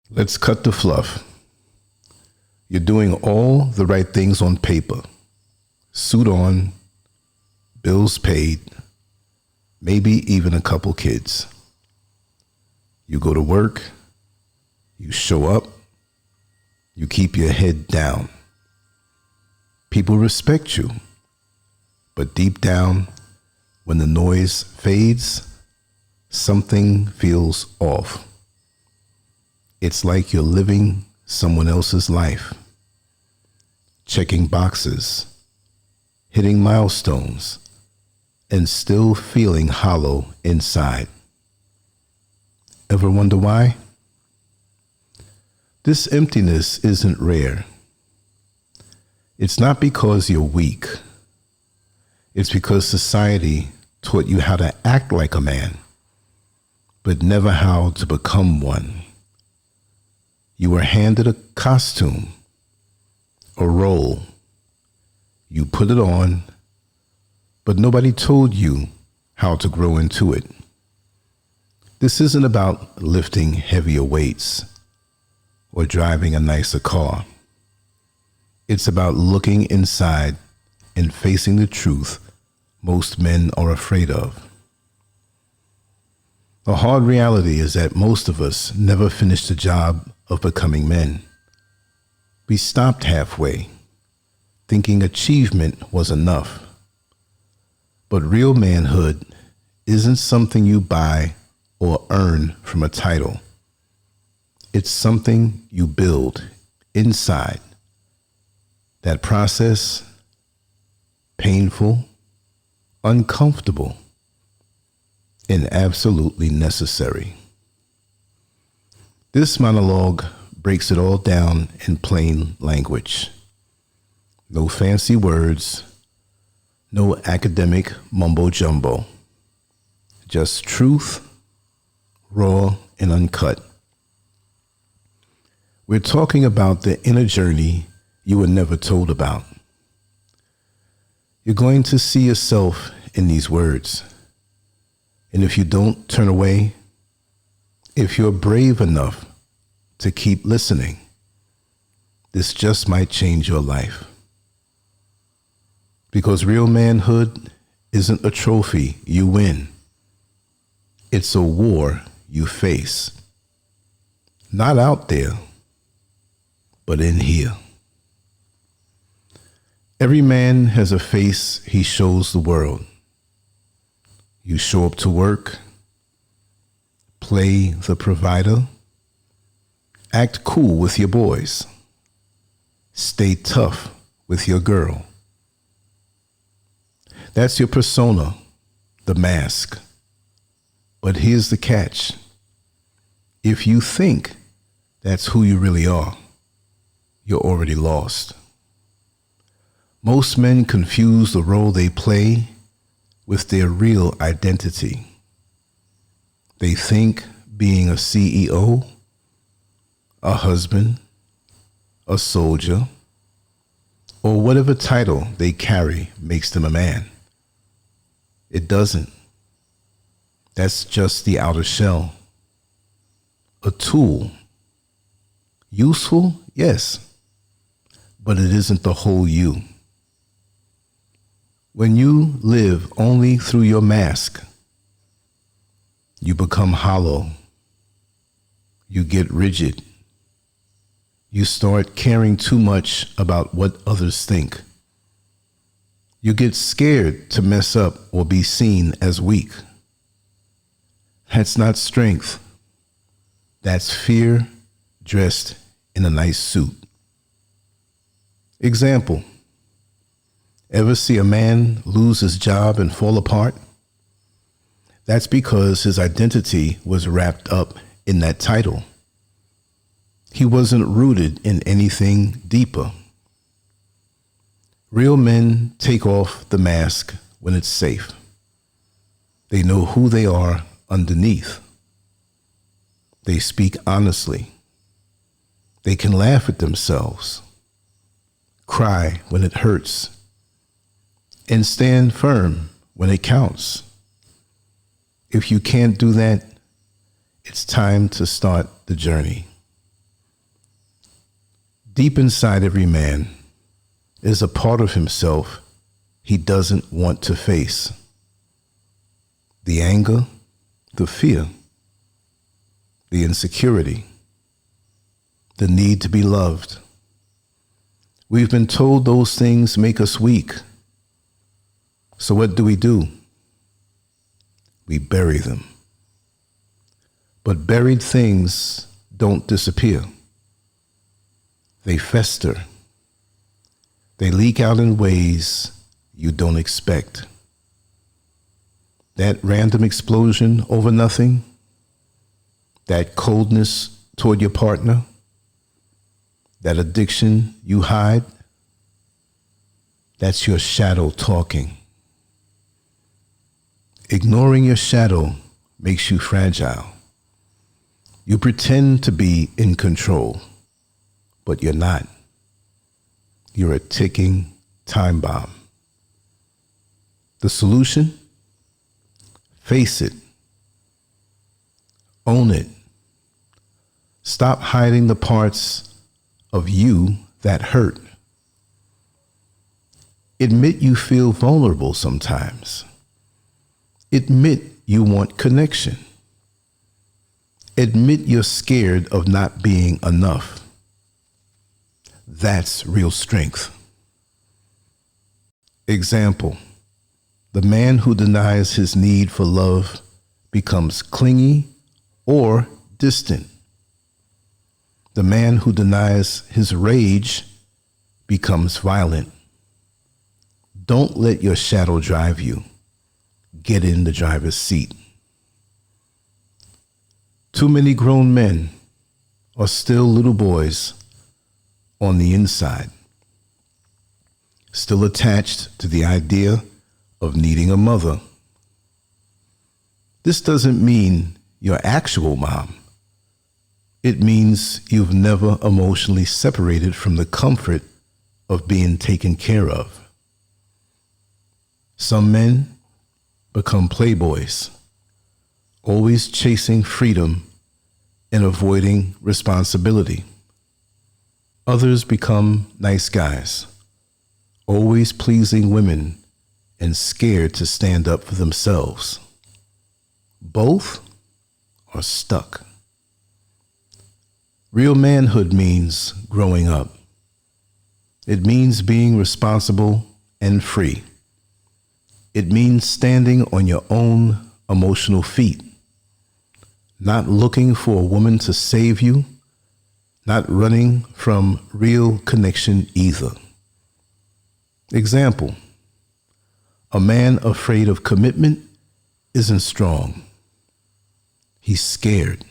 Let's cut the fluff. You're doing all the right things on paper. Suit on, bills paid, maybe even a couple kids. You go to work, you show up, you keep your head down. People respect you, but deep down, when the noise fades, something feels off. It's like you're living someone else's life, checking boxes, hitting milestones, and still feeling hollow inside. Ever wonder why? This emptiness isn't rare. It's not because you're weak. It's because society taught you how to act like a man, but never how to become one. You were handed a costume, a role. You put it on, but nobody told you how to grow into it. This isn't about lifting heavier weights or driving a nicer car. It's about looking inside and facing the truth most men are afraid of. The hard reality is that most of us never finished the job of becoming men. We stopped halfway, thinking achievement was enough. But real manhood isn't something you buy or earn from a title. It's something you build inside. That process, painful, uncomfortable, and absolutely necessary. This monologue breaks it all down in plain language. No fancy words, no academic mumbo jumbo. Just truth, raw and uncut. We're talking about the inner journey you were never told about. You're going to see yourself in these words. And if you don't turn away, if you're brave enough to keep listening, this just might change your life. Because real manhood isn't a trophy you win. It's a war you face. Not out there, but in here. Every man has a face he shows the world. You show up to work, play the provider, act cool with your boys, stay tough with your girl. That's your persona, the mask. But here's the catch. If you think that's who you really are, you're already lost. Most men confuse the role they play with their real identity. They think being a CEO, a husband, a soldier, or whatever title they carry makes them a man. It doesn't. That's just the outer shell. A tool. Useful, yes, but it isn't the whole you. When you live only through your mask, you become hollow. You get rigid. You start caring too much about what others think. You get scared to mess up or be seen as weak. That's not strength. That's fear dressed in a nice suit. Example. Ever see a man lose his job and fall apart? That's because his identity was wrapped up in that title. He wasn't rooted in anything deeper. Real men take off the mask when it's safe. They know who they are underneath. They speak honestly. They can laugh at themselves, cry when it hurts, and stand firm when it counts. If you can't do that, it's time to start the journey. Deep inside every man is a part of himself he doesn't want to face. The anger, the fear, the insecurity, the need to be loved. We've been told those things make us weak. So what do? We bury them. But buried things don't disappear. They fester. They leak out in ways you don't expect. That random explosion over nothing, that coldness toward your partner, that addiction you hide, that's your shadow talking. Ignoring your shadow makes you fragile. You pretend to be in control, but you're not. You're a ticking time bomb. The solution? Face it. Own it. Stop hiding the parts of you that hurt. Admit you feel vulnerable sometimes. Admit you want connection. Admit you're scared of not being enough. That's real strength. Example: the man who denies his need for love becomes clingy or distant. The man who denies his rage becomes violent. Don't let your shadow drive you. Get in the driver's seat. Too many grown men are still little boys on the inside, still attached to the idea of needing a mother. This doesn't mean your actual mom. It means you've never emotionally separated from the comfort of being taken care of. Some men become playboys, always chasing freedom and avoiding responsibility. Others become nice guys, always pleasing women and scared to stand up for themselves. Both are stuck. Real manhood means growing up. It means being responsible and free. It means standing on your own emotional feet, not looking for a woman to save you, not running from real connection either. Example: a man afraid of commitment isn't strong. He's scared.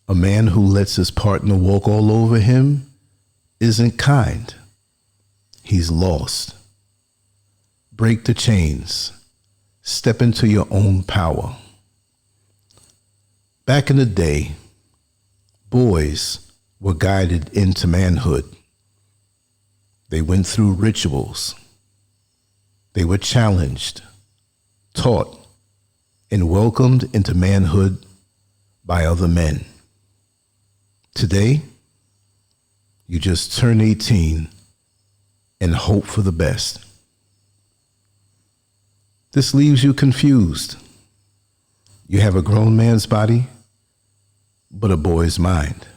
A man who lets his partner walk all over him isn't kind. He's lost. Break the chains. Step into your own power. Back in the day, boys were guided into manhood. They went through rituals. They were challenged, taught, and welcomed into manhood by other men. Today, you just turn 18 and hope for the best. This leaves you confused. You have a grown man's body, but a boy's mind.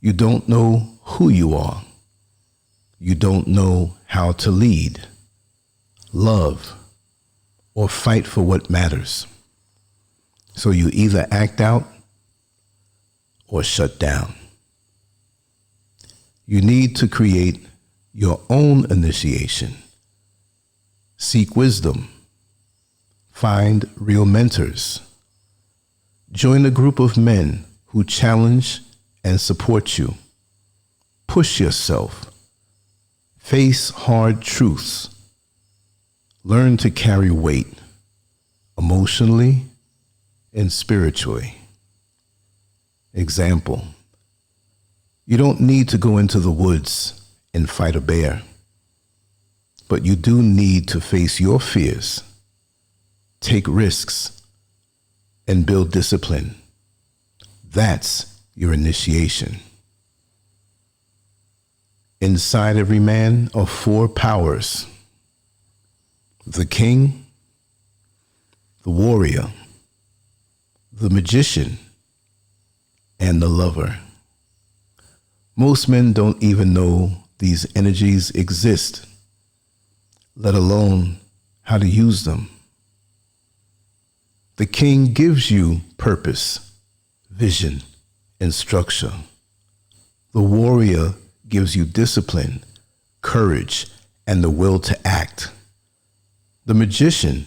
You don't know who you are. You don't know how to lead, love, or fight for what matters. So you either act out or shut down. You need to create your own initiation. Seek wisdom. Find real mentors. Join a group of men who challenge and support you. Push yourself. Face hard truths. Learn to carry weight, emotionally and spiritually. Example: you don't need to go into the woods and fight a bear, but you do need to face your fears, take risks, and build discipline. That's your initiation. Inside every man are four powers: the king, the warrior, the magician, and the lover. Most men don't even know these energies exist, let alone how to use them. The king gives you purpose, vision, and structure. The warrior gives you discipline, courage, and the will to act. The magician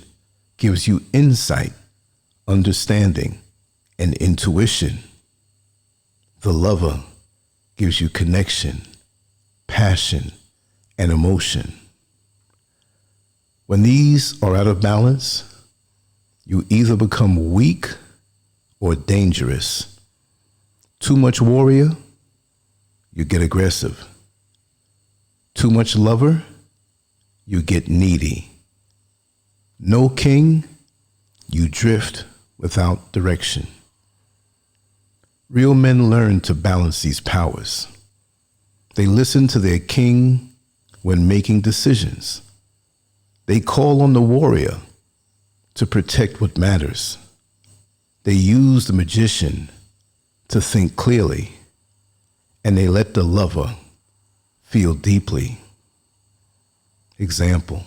gives you insight, understanding, and intuition. The lover gives you connection, passion, and emotion. When these are out of balance, you either become weak or dangerous. Too much warrior, you get aggressive. Too much lover, you get needy. No king, you drift without direction. Real men learn to balance these powers. They listen to their king when making decisions. They call on the warrior to protect what matters. They use the magician to think clearly, and they let the lover feel deeply. Example: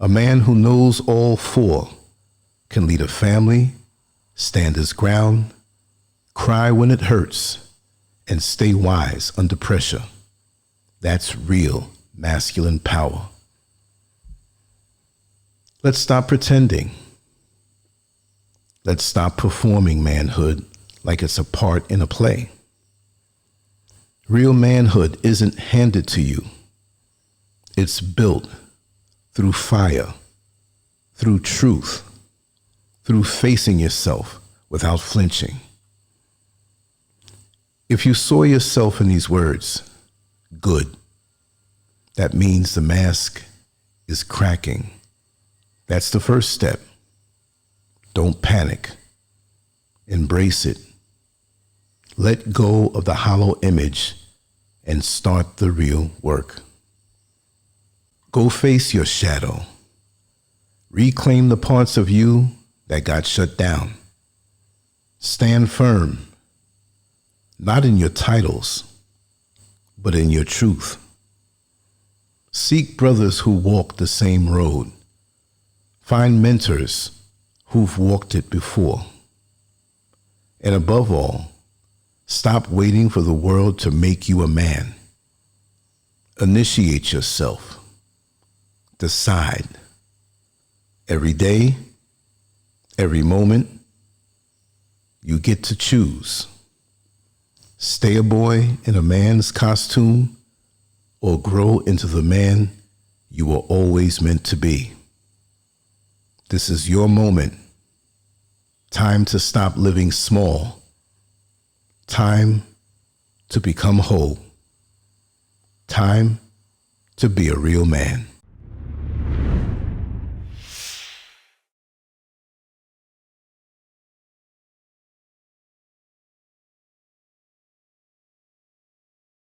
a man who knows all four can lead a family, stand his ground, cry when it hurts, and stay wise under pressure. That's real masculine power. Let's stop pretending. Let's stop performing manhood like it's a part in a play. Real manhood isn't handed to you. It's built through fire, through truth, through facing yourself without flinching. If you saw yourself in these words, good, that means the mask is cracking. That's the first step. Don't panic. Embrace it. Let go of the hollow image and start the real work. Go face your shadow. Reclaim the parts of you that got shut down. Stand firm, not in your titles, but in your truth. Seek brothers who walk the same road. Find mentors who've walked it before. And above all, stop waiting for the world to make you a man. Initiate yourself. Decide. Every day, every moment, you get to choose. Stay a boy in a man's costume or grow into the man you were always meant to be. This is your moment. Time to stop living small. Time to become whole. Time to be a real man.